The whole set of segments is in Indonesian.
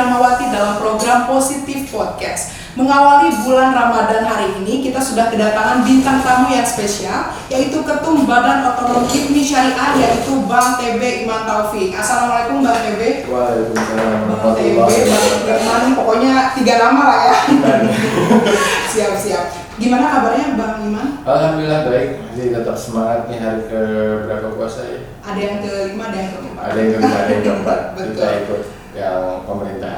Rahmawati dalam program Positif Podcast. Mengawali bulan Ramadan hari ini, kita sudah kedatangan bintang tamu yang spesial, yaitu Ketum Badan Otonom HIPMI Syariah, yaitu Bang TB Iman Taufik. Assalamualaikum Bang TB. Waalaikumsalam. Bang TB, Bang Iman, pokoknya 3 nama lah ya. Siap. Gimana kabarnya Bang Iman? Alhamdulillah baik, masih tetap semangat nih hari ke berapa puasa ya? Ada yang ke-5, ada yang ke-4. Ada yang ke-5, ada yang ke-4. Betul. Kita ikut yang pemerintah.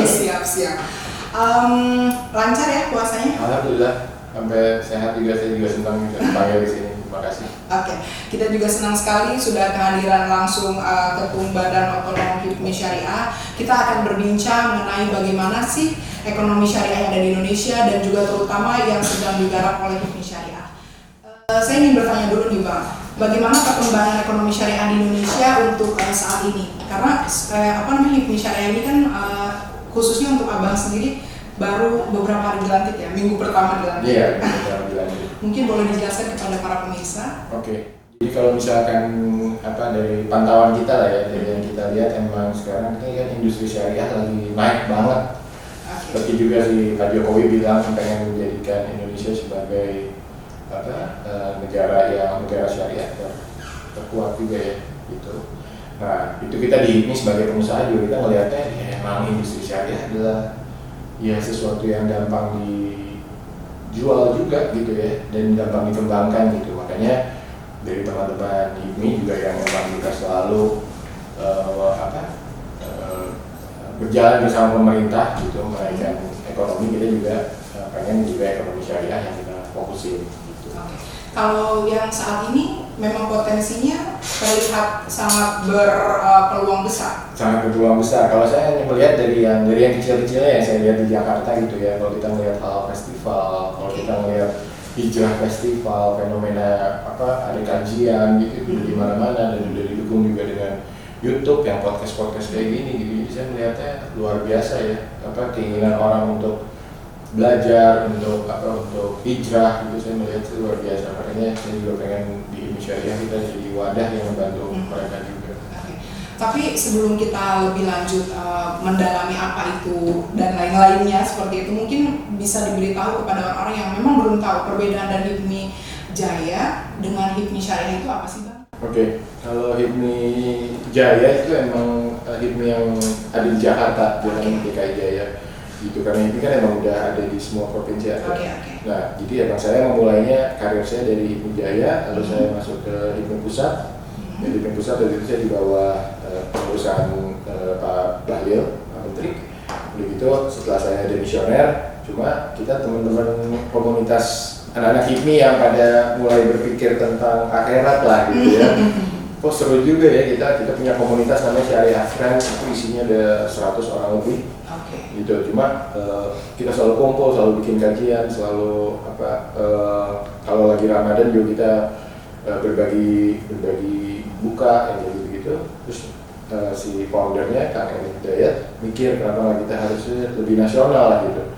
Siap. Lancar ya puasanya? Alhamdulillah, sampai sehat juga, saya juga senang bisa dipanggil di sini. Terima kasih. Oke, kita juga senang sekali sudah kehadiran langsung Ketum Badan Otonom HIPMI Syariah. Kita akan berbincang mengenai bagaimana sih ekonomi syariah yang ada di Indonesia dan juga terutama yang sedang digarap oleh HIPMI Syariah. Saya ingin bertanya dulu nih Bang, bagaimana perkembangan ekonomi syariah di Indonesia untuk saat ini? Karena HIPMI Syariah ini kan khususnya untuk Abang sendiri baru beberapa hari dilantik ya, minggu pertama dilantik. Iya, benar dilantik. Mungkin boleh dijelaskan kepada para pemirsa? Oke. Jadi kalau misalkan dari pantauan kita lah ya, dari yang kita lihat emang sekarang ini kan industri syariah lagi naik banget. Seperti juga si Pak Jokowi bilang pengen menjadikan Indonesia sebagai negara syariah terkuat juga ya gitu. Nah itu kita di HIPMI sebagai pengusaha juga kita melihatnya ya, emang industri syariah adalah ya sesuatu yang gampang dijual juga gitu ya dan gampang dikembangkan gitu. Makanya dari teman-teman HIPMI juga yang memang kita selalu berjalan bersama pemerintah gitu menaikkan ekonomi, kita juga pengen juga ekonomi syariah yang kita fokusin gitu. Oke. Kalau yang saat ini memang potensinya terlihat sangat berpeluang besar. Sangat berpeluang besar. Kalau saya melihat dari yang kecil-kecilnya yang saya lihat di Jakarta gitu ya. Kalau kita melihat hal festival, kalau kita melihat hijrah festival, fenomena ada kajian gitu di mana-mana dan udah didukung juga dengan YouTube yang podcast kayak gini gitu. Jadi saya melihatnya luar biasa ya. Keinginan orang untuk belajar, untuk hijrah gitu, saya melihat itu luar biasa. Makanya saya juga pengen di HIPMI Syariah kita jadi wadah yang membantu mereka juga. Tapi sebelum kita lebih lanjut mendalami apa itu dan lain-lainnya seperti itu, mungkin bisa diberitahu kepada orang-orang yang memang belum tahu perbedaan dari HIPMI Jaya dengan HIPMI Syariah itu apa sih Bang? Oke, kalau HIPMI Jaya itu emang HIPMI yang ada di Jakarta, bukan DKI Jaya gitu, karena ini kan emang udah ada di semua provinsi ada. Nah, jadi emang saya memulainya karir saya dari HIPMI Jaya, lalu saya masuk ke HIPMI Pusat. Jadi HIPMI Pusat dari itu saya di bawah pengurusan Pak Bahlil, Pak Menteri. Begitu setelah saya demisioner, cuma kita teman-teman komunitas anak-anak HIPMI yang pada mulai berpikir tentang akhirat lah gitu ya. Kok seru juga ya kita punya komunitas namanya Syariah Friends, itu isinya ada 100 orang lebih. Gitu. Cuma kita selalu kumpul, selalu bikin kajian, selalu kalau lagi Ramadan juga kita berbagi buka yang gitu. Terus si foundernya Kang Emin Hidayat mikir kenapa kita harusnya lebih nasional lah gitu.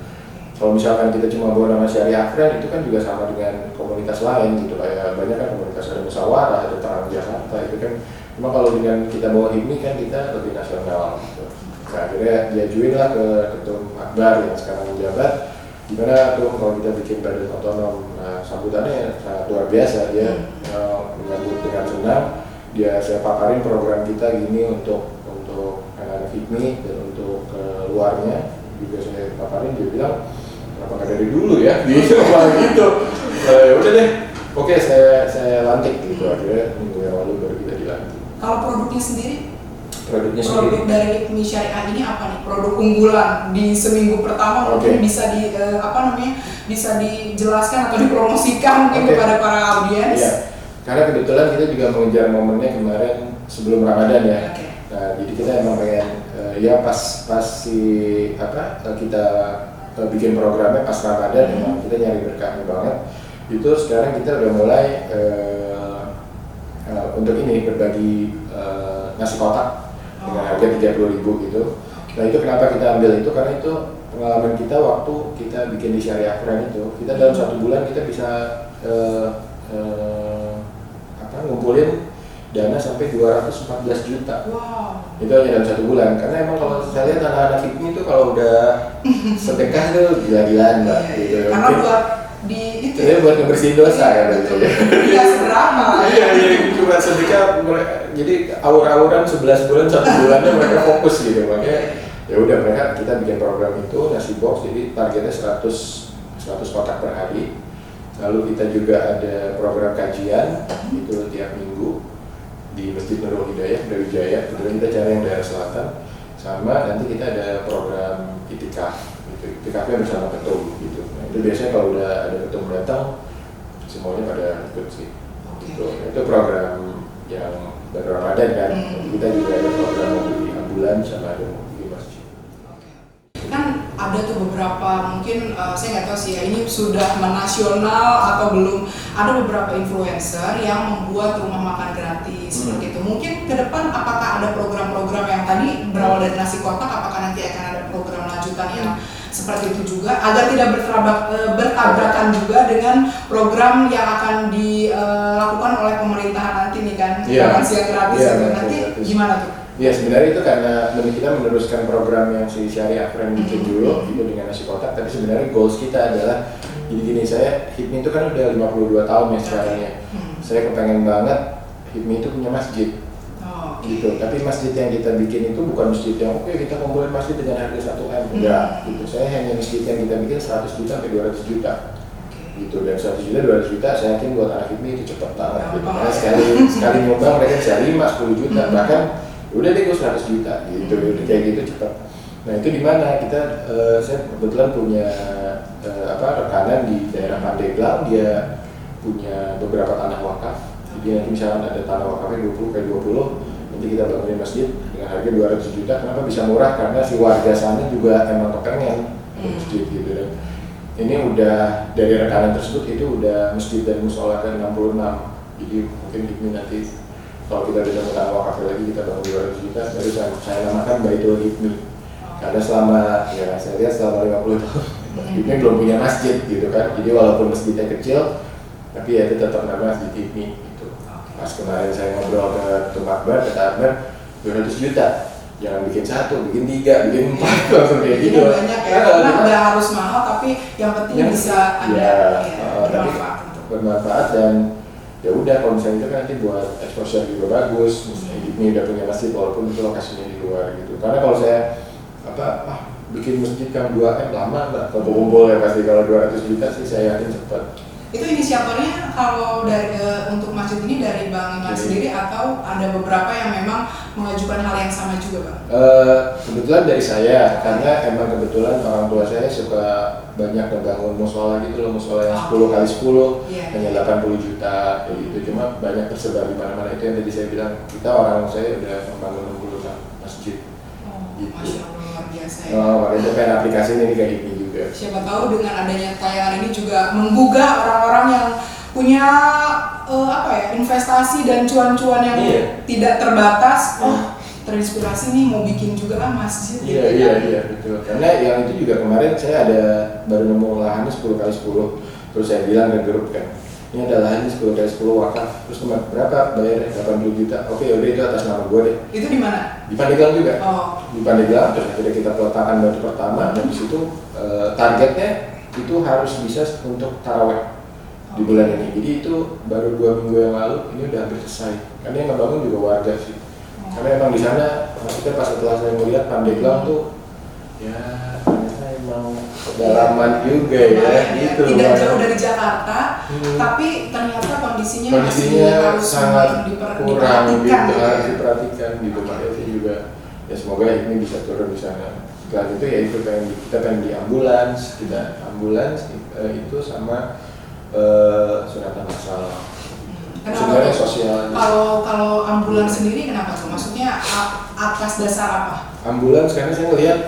Kalau misalkan kita cuma bawa nama Syariah Friend, itu kan juga sama dengan komunitas lain gitu, kayak banyak kan komunitas ada Musyawarah, ada Terang Jakarta itu kan. Cuma kalau dengan kita bawa HIPMI kan kita lebih nasional gitu. Nah, akhirnya diajuin lah ke Ketum Akbar yang sekarang menjabat, gimana tuh kalau kita bikin badan otonom. Nah, sambutannya sangat luar biasa, dia menyambut dengan senang. Saya paparin program kita gini untuk anak-anak HIPMI dan untuk luarnya juga saya paparin, dia bilang kenapa nggak dari dulu ya, dia bilang gitu. Udah deh, oke saya lantik gitu, akhirnya minggu yang lalu baru kita dilantik. Kalau produknya sendiri? Produk sendiri dari HIPMI Syariah ini apa nih? Produk unggulan di seminggu pertama mungkin bisa bisa dijelaskan atau dipromosikan mungkin kepada para audiens. Iya. Karena kebetulan kita juga mengejar momennya kemarin sebelum Ramadan ya. Nah, jadi kita emang pengen kita bikin programnya pas Ramadan, emang kita nyari berkahnya banget. Itu sekarang kita udah mulai untuk ini berbagi nasi kotak dengan harga 30.000 gitu. Nah itu kenapa kita ambil itu, karena itu pengalaman kita waktu kita bikin di Syariah Friend itu, kita dalam 1 bulan kita bisa ngumpulin dana sampai 214 juta. Wow. Itu hanya dalam 1 bulan. Karena emang kalau saya lihat anak-anak HIPMI itu kalau udah sedekah tuh gila-gilaan mbak. Gitu. Karena buat di itu. Jadi buat ngebersihin dosa kan gitu ya. Iya seberapa. Iya cuma sedekah. Jadi awur-awuran 11 bulan 1 bulannya mereka fokus gitu makanya. Ya udah mereka kita bikin program itu nasi box jadi targetnya 100 kotak per hari. Lalu kita juga ada program kajian itu tiap minggu di Masjid Nurul Hidayah dari Jaya. Kemudian kita cari yang daerah selatan. Sama nanti kita ada program itikaf. Gitu. Itikafnya bersama ketum gitu. Nah, itu biasanya kalau udah ada ketum datang semuanya pada ikut sih. Gitu. Itu program yang baru Ramadan kan. Kita juga ada program di ambulan sama ada di masjid. Kan ada tuh beberapa mungkin saya nggak tahu sih ya ini sudah menasional atau belum, ada beberapa influencer yang membuat rumah makan gratis seperti itu. Mungkin ke depan apakah ada program-program yang tadi berawal dari nasi kotak, apakah nanti akan ada program lanjutan yang seperti itu juga agar tidak bertabrakan juga dengan program yang akan dilakukan oleh pemerintahan nanti nih kan, makan siang gratis itu nanti gimana tuh? Ya sebenarnya itu karena kita meneruskan program yang si Syariah Friend bikin dulu itu dengan nasi kotak, tapi sebenarnya goals kita adalah gini saya HIPMI itu kan udah 52 tahun ya sekarang ya. Saya kepengen banget HIPMI itu punya masjid. Gitu. Tapi masjid yang kita bikin itu bukan masjid yang oke kita kumpulin masjid dengan harga 1M. Enggak, gitu. Saya hanya masjid yang kita bikin 100 juta sampai 200 juta. Gitu. Dan 100 juta 200 juta saya yakin buat anak HIPMI itu cepat banget gitu. Karena sekali nyumbang mereka bisa 5 10 juta bahkan udah deh gue 100 juta gitu, kayak gitu cepat. Nah itu di mana kita saya kebetulan punya rekanan di daerah Pandeglang, dia punya beberapa tanah wakaf. Jadi nanti misalkan ada tanah wakafnya 20 kayak 20, nanti kita bangunin masjid dengan harga 200 juta. Kenapa bisa murah? Karena si warga sana juga emang kepengen masjid gitu dan ini udah dari rekanan tersebut itu udah masjid dan musola ke 66. Jadi mungkin ini nanti kalau kita bisa menang wakaf lagi kita bangun 200 juta baru saya namakan Baitul HIPMI karena selama ya saya lihat selama 50 tahun HIPMI belum punya masjid gitu kan, jadi walaupun masjidnya kecil tapi ya itu tetap nama masjid HIPMI gitu. Pas kemarin saya ngobrol ke Ketum Akbar, kata Akbar 200 juta jangan bikin 1, bikin 3, bikin 4 langsung kayak gitu. Banyak ya, karena nggak harus mahal tapi yang penting bisa ada bermanfaat dan ya udah kalau misalnya itu kan nanti buat exposure juga bagus. Ini udah punya masjid walaupun itu lokasinya di luar gitu. Karena kalau saya bikin masjid yang 2M lama nggak kalau kumpul ya pasti. Kalau 200 juta sih saya yakin cepat. Itu inisiatornya kalau dari untuk masjid ini dari Bang Iman sendiri atau ada beberapa yang memang mengajukan hal yang sama juga Bang? Kebetulan dari saya karena emang kebetulan orang tua saya suka banyak ngebangun musola gitu loh, musola yang 10 kali 10 hanya 80 juta kayak gitu. Cuma banyak tersebar di mana-mana, itu yang tadi saya bilang kita orang saya udah membangun 60 masjid. Gitu. Masya Allah luar biasa ya. Makanya itu kan aplikasinya ini kayak gini juga. Siapa tahu dengan adanya tayangan ini juga menggugah orang-orang yang punya investasi dan cuan-cuan yang tidak terbatas. Terinspirasi nih mau bikin juga masjid. Iya betul. Karena yang itu juga kemarin saya ada baru nemu lahannya 10 kali 10. Terus saya bilang ke grup kan, ini ada lahannya 10 kali 10 wakaf. Terus berapa bayarnya? 80 juta. Oke, udah itu atas nama gue deh. Itu di mana? Di Pandeglang juga. Di Pandeglang. Terus akhirnya kita peletakan batu pertama dan di situ targetnya itu harus bisa untuk taraweh di bulan ini. Jadi itu baru 2 minggu yang lalu ini udah hampir selesai. Karena yang ngebangun juga warga sih. Karena emang di sana maksudnya pas setelah saya melihat Pandeglang tuh ya ternyata emang pedalaman juga ya gitu. Tidak jauh dari Jakarta, tapi ternyata kondisinya masih harus sangat kurang gitu, harus ya. diperhatikan gitu. Makanya saya juga ya semoga ini bisa turun di sana. Setelah itu ya itu kita pengen di ambulans, itu sama sunatan masal. Kenapa sosial. Kalau ambulans sendiri kenapa tuh? Maksudnya atas dasar apa? Ambulans karena saya ngelihat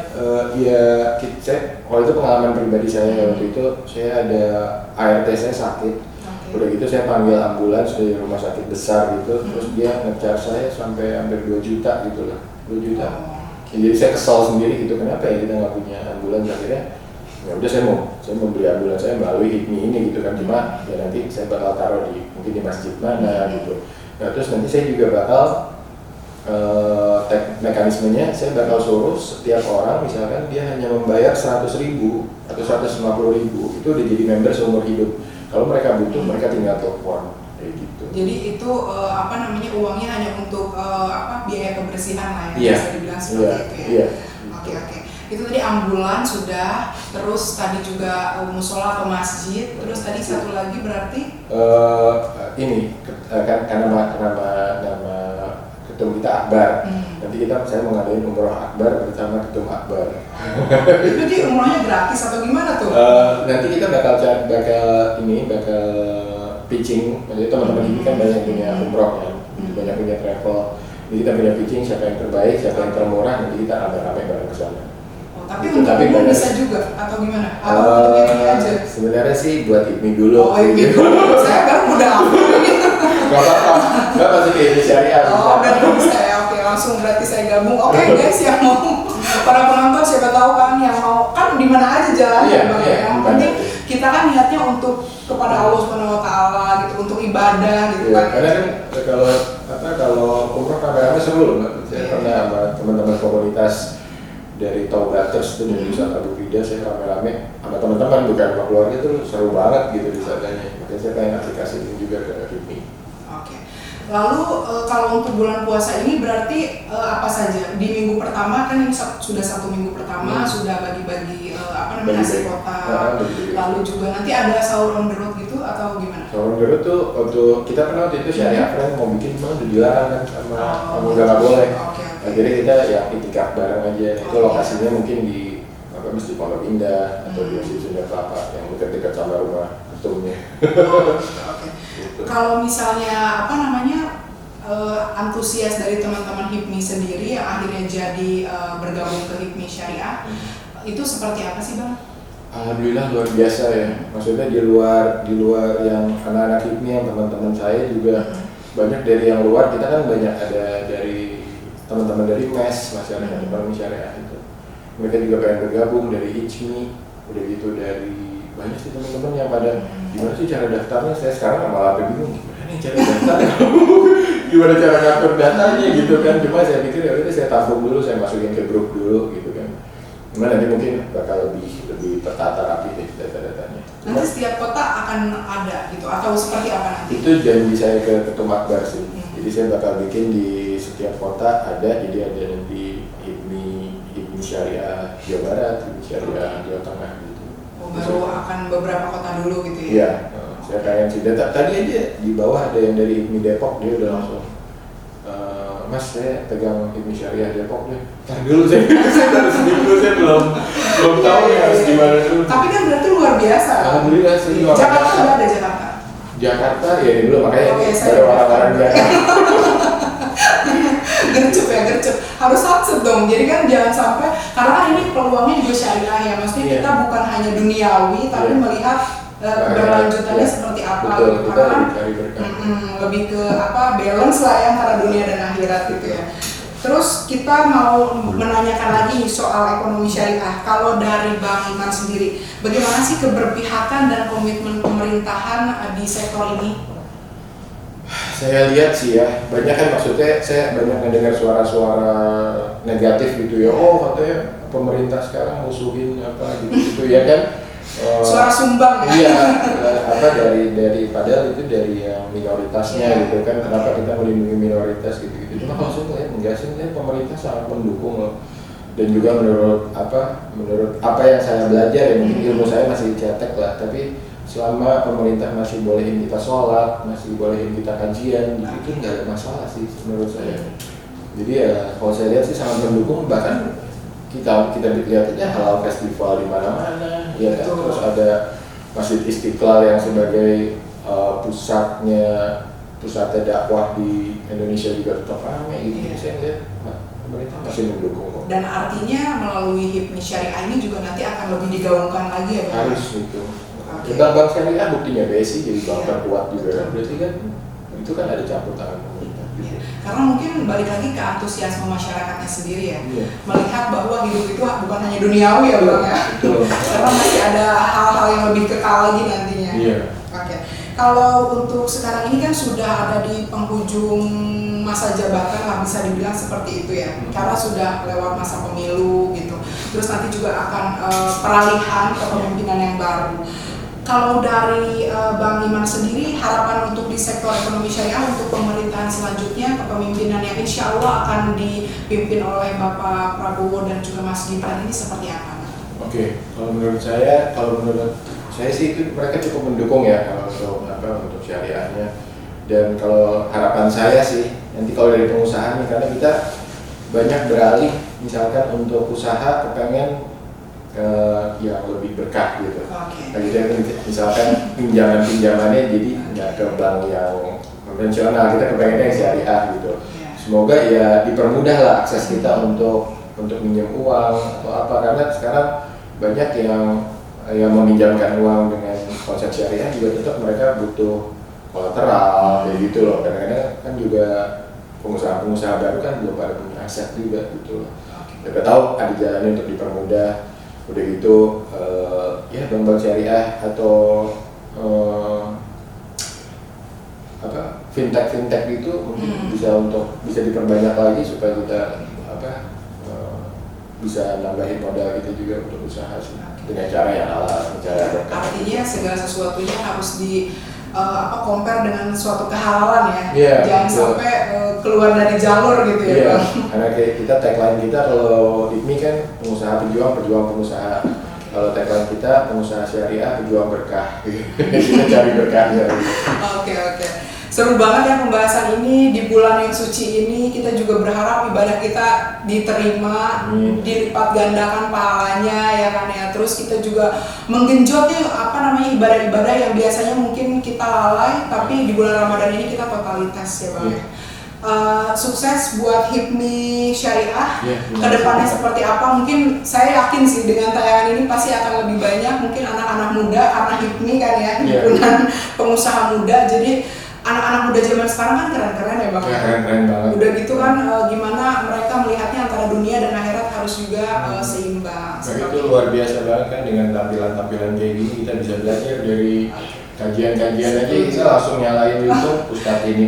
kalau itu pengalaman pribadi saya waktu itu saya ada ART saya sakit. Udah gitu saya panggil ambulans dari rumah sakit besar gitu, terus dia nge-charge saya sampai hampir 2 juta gitu lah, 2 juta. Jadi saya kesal sendiri gitu, kenapa ya kita nggak punya ambulans. Akhirnya ya udah saya mau beli ambulans saya melalui HIPMI ini gitu kan, cuma ya nanti saya bakal taruh di mungkin di masjid mana gitu. Nah terus nanti saya juga bakal mekanismenya saya bakal suruh setiap orang misalkan dia hanya membayar 100.000 atau 150.000 itu udah jadi member seumur hidup. Kalau mereka butuh mereka tinggal telepon kayak gitu. Jadi itu uangnya hanya untuk biaya kebersihan lah ya, Iya. bisa dibilang seperti itu ya. Iya. Oke. Itu tadi ambulan sudah, terus tadi juga musola atau masjid, terus tadi satu lagi berarti ini karena nama ketum kita Akbar. Nanti saya mau ngadain umroh Akbar bersama ketum Akbar. Jadi umrohnya gratis atau gimana tuh? Nanti kita bakal pitching. Jadi teman-teman ini kan banyak punya umroh kan, banyak punya travel. Jadi kita punya pitching siapa yang terbaik, siapa yang termurah, nanti kita rame-rame bareng ke sana. Tapi untuk umum bisa juga atau gimana? Atau untuk ini aja? Sebenarnya sih buat IPMI dulu. Oh IPMI dulu, saya baru udah gitu. Gak apa-apa, gak masuk ke IPMI Syariah. Oh udah bisa ya, oke langsung berarti saya gabung. Oke guys yang mau, para penonton siapa tahu kan yang mau, kan di mana aja jalannya Bang ya. Yang penting kita kan niatnya untuk kepada Allah Subhanahu wa taala gitu, untuk ibadah gitu kan. Karena kan kalau umroh rame-rame seru loh Mbak. Saya pernah sama teman-teman komunitas dari Taubaters itu dari Wisata Abu Rida, saya rame-rame sama teman-teman bukan sama keluarga tuh seru banget gitu di sananya. Makanya saya pengen kasih ini juga ke HIPMI. Oke. Lalu kalau untuk bulan puasa ini berarti apa saja? Di minggu pertama kan ini sudah 1 minggu pertama sudah bagi-bagi nasi kotak. Lalu juga nanti ada sahur on the road gitu atau gimana? Sahur on the road tuh waktu kita pernah waktu itu Syariah Friend mau bikin cuma udah dilarang kan sama nggak boleh. Nah, jadi kita ya itikaf bareng aja. Itu lokasinya mungkin di Masjid Pondok Indah atau di Masjid Sunda Kelapa yang dekat-dekat sama rumah ketumnya. Gitu. Kalau misalnya antusias dari teman-teman HIPMI sendiri yang akhirnya jadi bergabung ke HIPMI Syariah itu seperti apa sih Bang? Alhamdulillah luar biasa ya. Maksudnya di luar yang anak-anak HIPMI yang teman-teman saya juga banyak dari yang luar. Kita kan banyak ada dari teman-teman dari MES, masyarakat ekonomi syariah itu. Mereka juga pengen bergabung dari HIPMI, udah gitu dari banyak sih teman-teman yang pada gimana sih cara daftarnya. Saya sekarang malah bingung gimana nih cara daftarnya, gimana cara ngatur datanya gitu kan. Cuma saya pikir ya udah saya tampung dulu, saya masukin ke grup dulu gitu kan. Cuma nanti mungkin bakal lebih tertata rapi deh data-datanya. Nanti setiap kota akan ada gitu atau seperti apa nanti? Itu janji saya ke Ketum Akbar sih. Jadi saya bakal bikin di setiap kota ada, jadi ada di HIPMI Syariah Jawa Barat, HIPMI Syariah Jawa Tengah gitu. Oh, baru akan beberapa kota dulu gitu ya? Iya, saya pengen sih. Tadi aja di bawah ada yang dari HIPMI Depok, dia udah langsung Mas, saya pegang HIPMI Syariah Depok deh. Ntar dulu saya baru seminggu, saya belum tahu ya harus gimana dulu. Tapi kan berarti luar biasa. Alhamdulillah sih luar biasa. Jakarta udah ada Jakarta? Jakarta ya dulu makanya baru orang-orang Jakarta. gercep harus sukses dong. Jadi kan jangan sampai, karena kan ini peluangnya juga syariah ya. Maksudnya kita bukan hanya duniawi tapi melihat keberlanjutannya seperti apa. Betul, gitu. kita Karena lebih lebih ke balance lah ya antara dunia dan akhirat gitu ya. Terus kita mau menanyakan lagi soal ekonomi syariah. Kalau dari Bang Iman sendiri, bagaimana sih keberpihakan dan komitmen pemerintahan di sektor ini? Saya lihat sih ya, banyak kan maksudnya saya banyak mendengar suara-suara negatif gitu ya. Oh katanya pemerintah sekarang musuhin apa gitu ya kan. Suara sumbang ya? Iya, dari padahal itu dari yang minoritasnya gitu kan. Kenapa kita melindungi minoritas gitu-gitu. Cuma kalau saya melihat enggak sih, pemerintah sangat mendukung loh. Dan juga menurut apa yang saya belajar ya, mungkin ilmu saya masih cetek lah, tapi selama pemerintah masih bolehin kita sholat, masih bolehin kita kajian, itu nggak ada masalah sih menurut saya. Jadi ya kalau saya lihat sih sangat mendukung, bahkan kita lihat aja halal festival di mana-mana, ya kan? Terus ada Masjid Istiqlal yang sebagai pusatnya dakwah di Indonesia juga tetap ramai gitu. Saya lihat pemerintah masih mendukung kok. Dan artinya melalui HIPMI Syariah ini juga nanti akan lebih digaungkan lagi ya Pak? Harus gitu. Bank syariah buktinya BSI jadi bank terkuat juga kan, berarti kan itu kan ada campur tangan pemerintah gitu. Karena mungkin balik lagi ke antusiasme masyarakatnya sendiri ya, melihat bahwa hidup itu bukan hanya duniawi ya Bang ya, karena masih ada hal-hal yang lebih kekal lagi nantinya. Oke. kalau untuk sekarang ini kan sudah ada di penghujung masa jabatan lah, bisa dibilang seperti itu ya, karena sudah lewat masa pemilu gitu. Terus nanti juga akan peralihan ke kepemimpinan yang baru. Kalau dari Bang Iman sendiri, harapan untuk di sektor ekonomi syariah untuk pemerintahan selanjutnya, kepemimpinan yang insya Allah akan dipimpin oleh Bapak Prabowo dan juga Mas Gibran ini seperti apa? Oke, kalau menurut saya sih itu mereka cukup mendukung ya kalau untuk syariahnya. Dan kalau harapan saya sih nanti kalau dari pengusaha nih, karena kita banyak beralih misalkan untuk usaha kepengen yang lebih berkah gitu. Jadi misalkan pinjamannya jadi nggak ke bank yang konvensional, kita kepengennya yang syariah gitu. Semoga ya dipermudah lah akses kita untuk minjam uang atau apa, karena sekarang banyak yang meminjamkan uang dengan konsep syariah juga tetap mereka butuh kolateral kayak gitu loh. Kadang-kadang kan juga pengusaha baru kan belum pada punya aset juga gitu loh. Kita tahu ada jalannya untuk dipermudah. Udah gitu ya bank syariah atau fintech itu mungkin bisa diperbanyak lagi supaya kita bisa nambahin modal kita juga untuk usaha sih, dengan cara yang halal, cara berkah. Artinya segala sesuatunya harus compare dengan suatu kehalalan ya, jangan sampai keluar dari jalur gitu ya. Bang. Karena kayak kita tagline kita kalau IPMI kan pengusaha pejuang pengusaha. Kalau tagline kita pengusaha syariah pejuang berkah. Kita cari berkahnya. Oke. Seru banget ya pembahasan ini di bulan yang suci ini. Kita juga berharap ibadah kita diterima, dilipat gandakan pahalanya ya kan ya. Terus kita juga menggenjot ibadah-ibadah yang biasanya mungkin kita lalai, tapi di bulan Ramadan ini kita totalitas ya Bang. Sukses buat HIPMI Syariah. Kedepannya seperti apa? Mungkin saya yakin sih dengan tayangan ini pasti akan lebih banyak mungkin anak-anak muda, karena HIPMI kan ya, himpunan pengusaha muda. Jadi anak-anak muda zaman sekarang kan keren-keren ya Bang. Keren banget. Udah gitu kan gimana mereka melihatnya antara dunia dan akhirat harus juga seimbang. Nah, itu luar biasa banget kan, dengan tampilan-tampilan kayak gini kita bisa belajar dari kajian-kajian aja kita langsung nyalain YouTube Ustadz ini.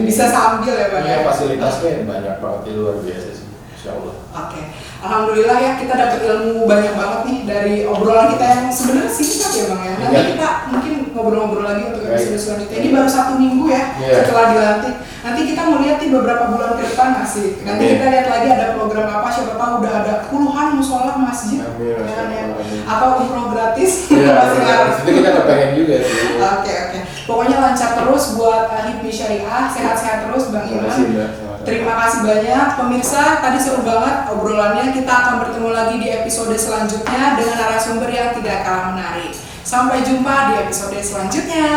Bisa sambil ya Bang. Iya, fasilitasnya banyak banget, itu luar biasa sih. Insya Allah. Oke. Alhamdulillah ya, kita dapat ilmu banyak banget nih dari obrolan kita yang sebenarnya singkat ya Bang ya. Nanti kita mungkin ngobrol-ngobrol lagi untuk episode selanjutnya. Ini baru 1 minggu ya setelah dilantik. Nanti kita mau lihat nih beberapa bulan ke depan asik. Nanti kita lihat lagi ada program apa, siapa tahu udah ada puluhan musola masjid atau umroh gratis. Itu kita kepengen juga sih. Oke. Pokoknya lancar terus buat HIPMI Syariah, sehat-sehat terus Bang Iman. Terima kasih banyak pemirsa, tadi seru banget obrolannya. Kita akan bertemu lagi di episode selanjutnya dengan narasumber yang tidak kalah menarik. Sampai jumpa di episode selanjutnya.